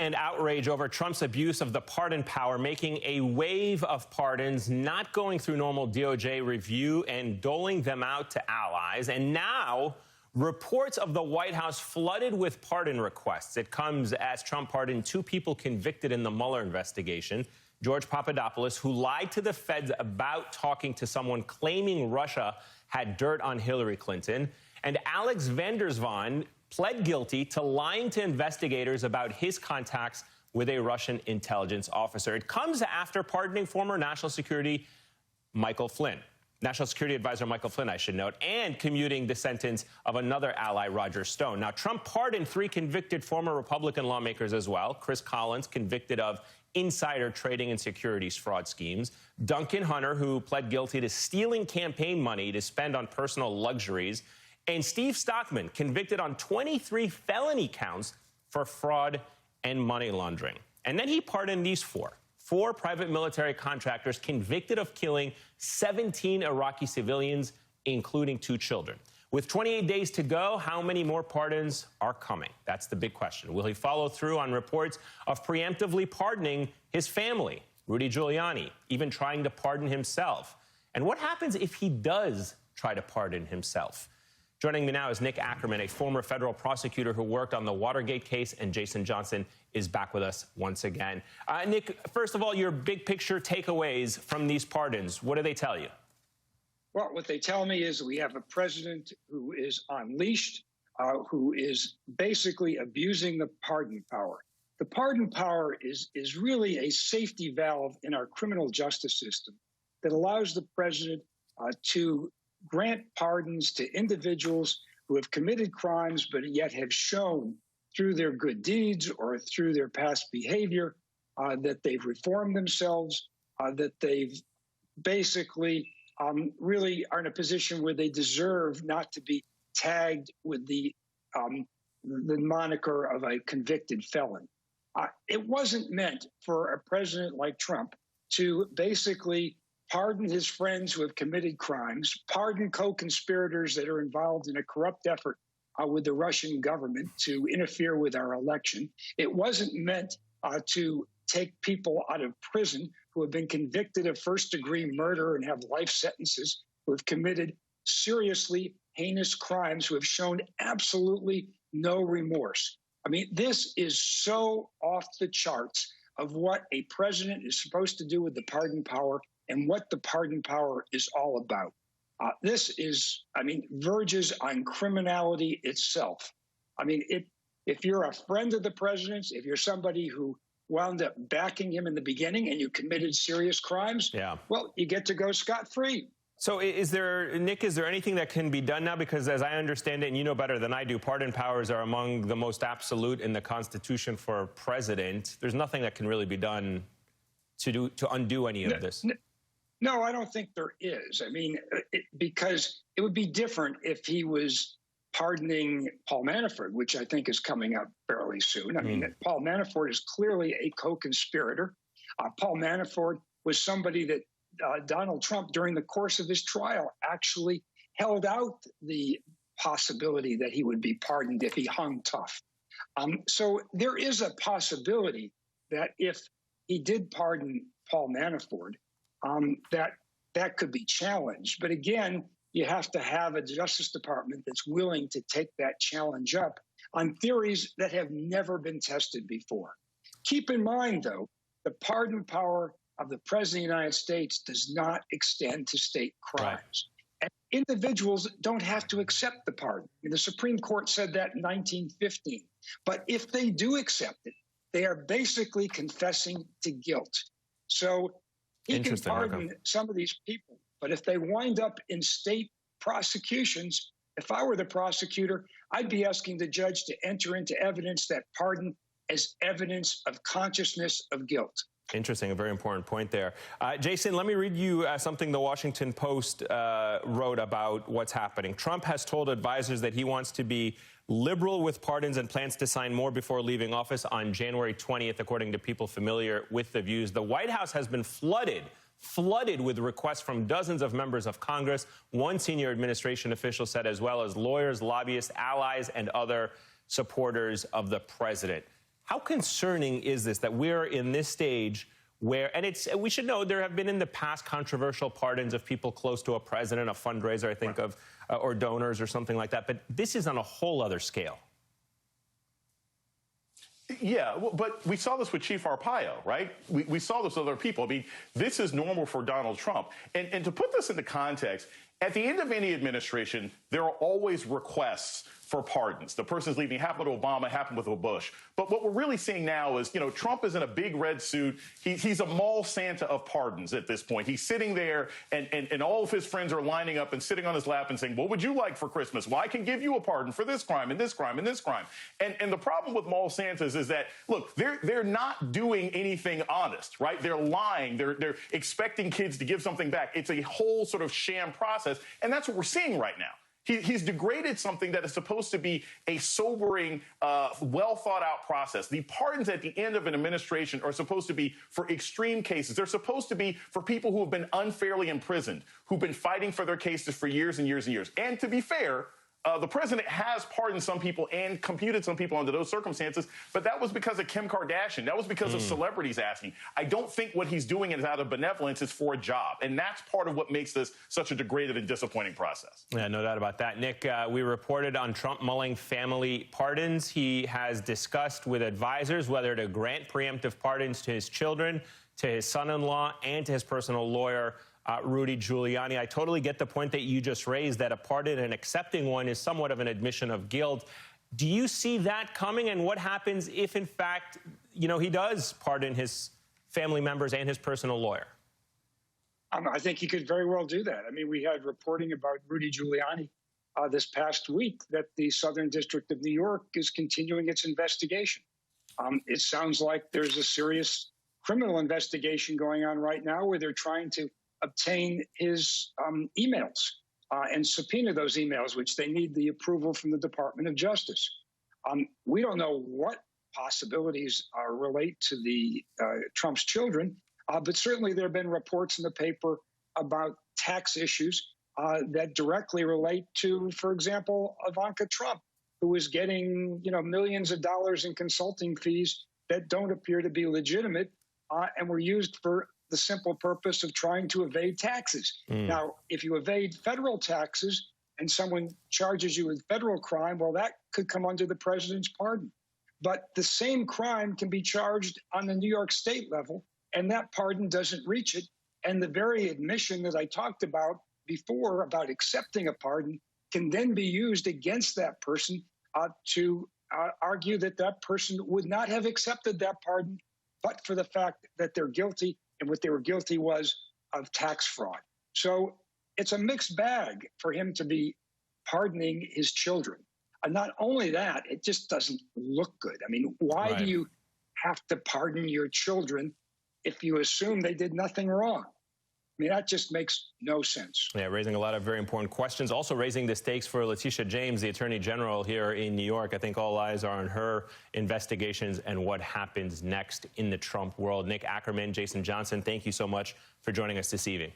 and outrage over Trump's abuse of the pardon power, making a wave of pardons, not going through normal DOJ review and doling them out to allies. And now, reports of the White House flooded with pardon requests. It comes as Trump pardoned two people convicted in the Mueller investigation. George Papadopoulos, who lied to the feds about talking to someone claiming Russia had dirt on Hillary Clinton, and Alex Vandersvan pled guilty to lying to investigators about his contacts with a Russian intelligence officer. It comes after pardoning former National Security National Security Advisor Michael Flynn, I should note, and commuting the sentence of another ally, Roger Stone. Now, Trump pardoned three convicted former Republican lawmakers as well. Chris Collins, convicted of insider trading and securities fraud schemes. Duncan Hunter, who pled guilty to stealing campaign money to spend on personal luxuries. And Steve Stockman, convicted on 23 felony counts for fraud and money laundering. And then he pardoned these four private military contractors convicted of killing 17 Iraqi civilians, including 2 children. With 28 days to go, how many more pardons are coming? That's the big question. Will he follow through on reports of preemptively pardoning his family, Rudy Giuliani, even trying to pardon himself? And what happens if he does try to pardon himself? Joining me now is Nick Ackerman, a former federal prosecutor who worked on the Watergate case, and Jason Johnson is back with us once again. Nick, first of all, your big picture takeaways from these pardons. What do they tell you? Well, what they tell me is we have a president who is unleashed, who is basically abusing the pardon power. The pardon power is really a safety valve in our criminal justice system that allows the president to grant pardons to individuals who have committed crimes but yet have shown through their good deeds or through their past behavior that they've reformed themselves, that they've basically really are in a position where they deserve not to be tagged with the moniker of a convicted felon. It wasn't meant for a president like Trump to basically pardon his friends who have committed crimes, pardon co-conspirators that are involved in a corrupt effort with the Russian government to interfere with our election. It wasn't meant to take people out of prison who have been convicted of first-degree murder and have life sentences, who have committed seriously heinous crimes, who have shown absolutely no remorse. I mean, this is so off the charts of what a president is supposed to do with the pardon power and what the pardon power is all about. This is, verges on criminality itself. I mean, if you're a friend of the president's, if you're somebody who wound up backing him in the beginning and you committed serious crimes, well, you get to go scot-free. So Nick, is there anything that can be done now? Because as I understand it, and you know better than I do, pardon powers are among the most absolute in the Constitution for a president. There's nothing that can really be done to undo any of this. No, I don't think there is. Because it would be different if he was pardoning Paul Manafort, which I think is coming up fairly soon. Paul Manafort is clearly a co-conspirator. Paul Manafort was somebody that Donald Trump, during the course of his trial, actually held out the possibility that he would be pardoned if he hung tough. So there is a possibility that if he did pardon Paul Manafort, that could be challenged. But again, you have to have a Justice Department that's willing to take that challenge up on theories that have never been tested before. Keep in mind, though, the pardon power of the President of the United States does not extend to state crimes. Right. And individuals don't have to accept the pardon. The Supreme Court said that in 1915. But if they do accept it, they are basically confessing to guilt. So he can pardon some of these people, but if they wind up in state prosecutions, if I were the prosecutor, I'd be asking the judge to enter into evidence that pardon as evidence of consciousness of guilt. Interesting, a very important point there. Jason, let me read you something the Washington Post wrote about what's happening. Trump has told advisors that he wants to be liberal with pardons and plans to sign more before leaving office on January 20th, according to people familiar with the views. The White House has been flooded with requests from dozens of members of Congress, one senior administration official said, as well as lawyers, lobbyists, allies, and other supporters of the president. How concerning is this that we're in this stage where, and we should know there have been in the past controversial pardons of people close to a president, a fundraiser, I think, of, or donors or something like that. But this is on a whole other scale. Yeah, but we saw this with Chief Arpaio, right? We saw this with other people. I mean, this is normal for Donald Trump. And to put this into context, at the end of any administration, there are always requests for pardons. The person's leaving. Happened to Obama, happened with Bush. But what we're really seeing now is, Trump is in a big red suit. He's a mall Santa of pardons at this point. He's sitting there, and all of his friends are lining up and sitting on his lap and saying, what would you like for Christmas? Well, I can give you a pardon for this crime and this crime and this crime. And the problem with mall Santas is that, look, they're not doing anything honest, right? They're lying. They're expecting kids to give something back. It's a whole sort of sham process, and that's what we're seeing right now. He's degraded something that is supposed to be a sobering, well-thought-out process. The pardons at the end of an administration are supposed to be for extreme cases. They're supposed to be for people who have been unfairly imprisoned, who've been fighting for their cases for years and years and years. And to be fair, the president has pardoned some people and computed some people under those circumstances, but that was because of Kim Kardashian. That was because of celebrities asking. I don't think what he's doing is out of benevolence. It's for a job. And that's part of what makes this such a degraded and disappointing process. Yeah, no doubt about that. Nick, we reported on Trump mulling family pardons. He has discussed with advisors whether to grant preemptive pardons to his children, to his son-in-law, and to his personal lawyer, Rudy Giuliani. I totally get the point that you just raised, that a pardon and accepting one is somewhat of an admission of guilt. Do you see that coming? And what happens if, in fact, he does pardon his family members and his personal lawyer? I think he could very well do that. I mean, we had reporting about Rudy Giuliani this past week that the Southern District of New York is continuing its investigation. It sounds like there's a serious criminal investigation going on right now where they're trying to obtain his emails and subpoena those emails, which they need the approval from the Department of Justice. We don't know what possibilities relate to the Trump's children, but certainly there have been reports in the paper about tax issues that directly relate to, for example, Ivanka Trump, who is getting millions of dollars in consulting fees that don't appear to be legitimate and were used for the simple purpose of trying to evade taxes. Now, if you evade federal taxes and someone charges you with federal crime, well, that could come under the president's pardon. But the same crime can be charged on the New York state level, and that pardon doesn't reach it. And the very admission that I talked about before about accepting a pardon can then be used against that person to argue that that person would not have accepted that pardon but for the fact that they're guilty, and what they were guilty was of tax fraud. So it's a mixed bag for him to be pardoning his children. And not only that, it just doesn't look good. I mean, why do you have to pardon your children if you assume they did nothing wrong? I mean, that just makes no sense. Yeah, raising a lot of very important questions. Also raising the stakes for Letitia James, the Attorney General here in New York. I think all eyes are on her investigations and what happens next in the Trump world. Nick Ackerman, Jason Johnson, thank you so much for joining us this evening.